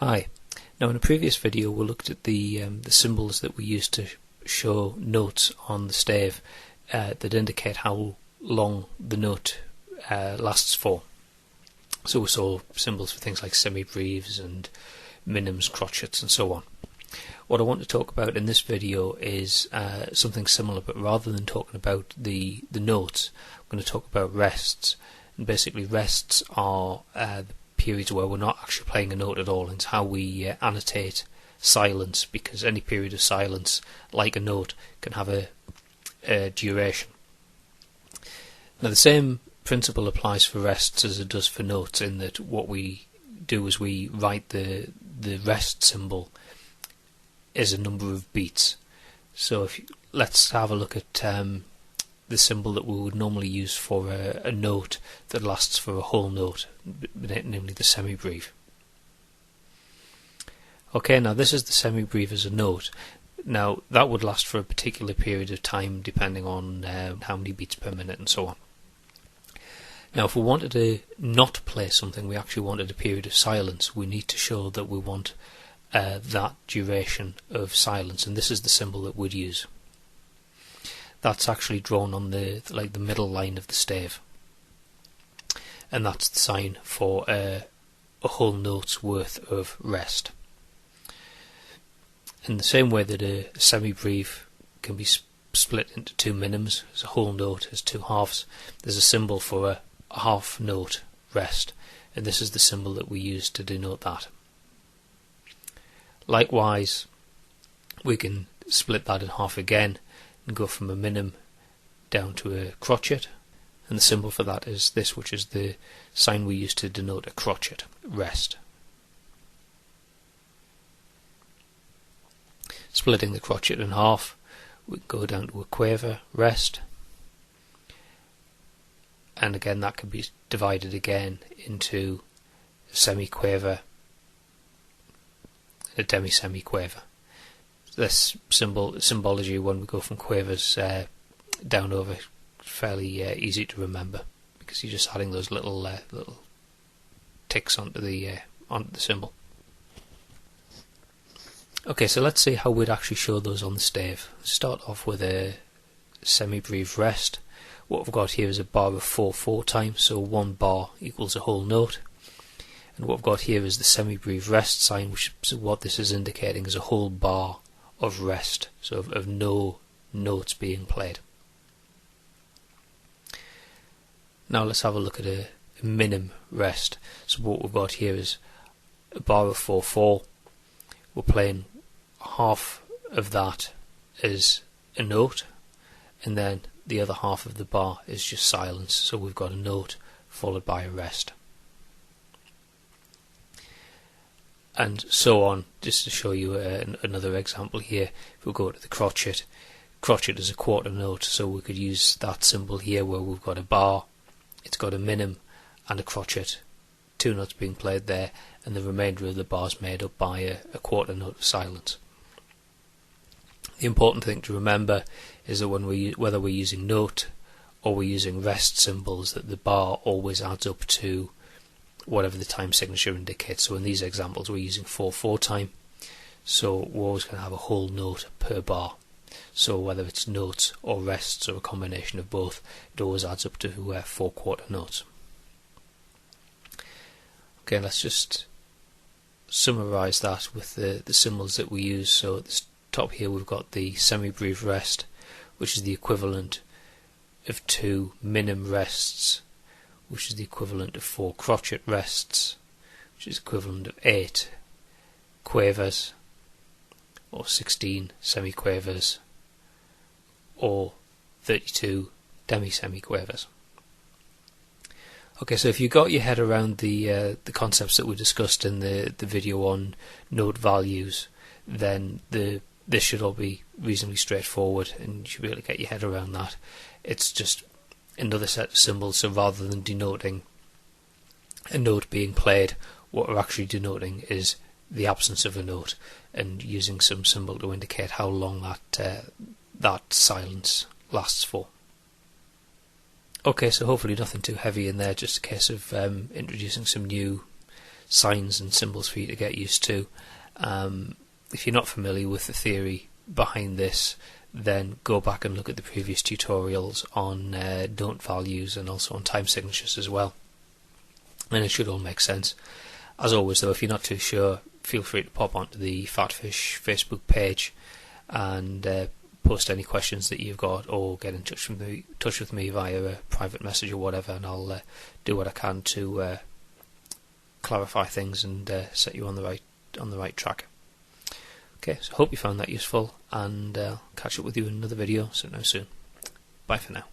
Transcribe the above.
Hi. Now in a previous video we looked at the symbols that we used to show notes on the stave that indicate how long the note lasts for. So we saw symbols for things like semibriefs and minims, crotchets and so on. What I want to talk about in this video is something similar, but rather than talking about the notes, I'm going to talk about rests. And basically rests are the periods where we're not actually playing a note at all. It's how we annotate silence, because any period of silence, like a note, can have a duration. Now the same principle applies for rests as it does for notes, in that what we do is we write the rest symbol as a number of beats. So let's have a look at the symbol that we would normally use for a note that lasts for a whole note, namely the semibrief. Okay, now this is the semibrief as a note. Now that would last for a particular period of time depending on how many beats per minute and so on. Now if we wanted to not play something, we actually wanted a period of silence, we need to show that we want that duration of silence, and this is the symbol that we'd use. That's actually drawn on the middle line of the stave, and that's the sign for a whole note's worth of rest. In the same way that a semibrief can be split into two minims, as a whole note has two halves, there's a symbol for a half note rest, and this is the symbol that we use to denote that. Likewise, we can split that in half again and go from a minim down to a crotchet, and the symbol for that is this, which is the sign we use to denote a crotchet rest. Splitting the crotchet in half, we go down to a quaver rest, and again that can be divided again into a semiquaver, a demi-semiquaver. This symbology, when we go from quavers down over, fairly easy to remember, because you're just adding those little ticks onto the symbol. Okay, so let's see how we'd actually show those on the stave. Let's start off with a semibrief rest. What we've got here is a bar of 4/4 time, so one bar equals a whole note. And what we've got here is the semibrief rest sign, which is what this is indicating, is a whole bar of rest, so of no notes being played. Now let's have a look at a minim rest. So what we've got here is a bar of 4/4. We're playing half of that as a note, and then the other half of the bar is just silence, so we've got a note followed by a rest, and so on. Just to show you another example here, if we go to the crotchet is a quarter note, so we could use that symbol here where we've got a bar, it's got a minim and a crotchet, two notes being played there, and the remainder of the bar is made up by a quarter note of silence. The important thing to remember is that whether we're using note or we're using rest symbols, that the bar always adds up to whatever the time signature indicates. So in these examples we're using 4/4 time, so we're always going to have a whole note per bar. So whether it's notes or rests or a combination of both, it always adds up to 4/4 notes. Okay, let's just summarise that with the symbols that we use. So at the top here we've got the semibrief rest, which is the equivalent of 2 minim rests, which is the equivalent of 4 crotchet rests, which is equivalent of 8 quavers, or 16 semiquavers, or 32 demi-semiquavers. Okay, so if you got your head around the concepts that we discussed in the video on note values, then this should all be reasonably straightforward, and you should be able to get your head around that. It's just another set of symbols, so rather than denoting a note being played, what we're actually denoting is the absence of a note, and using some symbol to indicate how long that silence lasts for. Okay, so hopefully nothing too heavy in there, just a case of introducing some new signs and symbols for you to get used to. If you're not familiar with the theory behind this, then go back and look at the previous tutorials on note values and also on time signatures as well, and it should all make sense. As always though, if you're not too sure, feel free to pop onto the PhatPhish Facebook page and post any questions that you've got, or get in touch with me via a private message or whatever, and I'll do what I can to clarify things and set you on the right track. Okay, so I hope you found that useful, and I'll catch up with you in another video soon. Bye for now.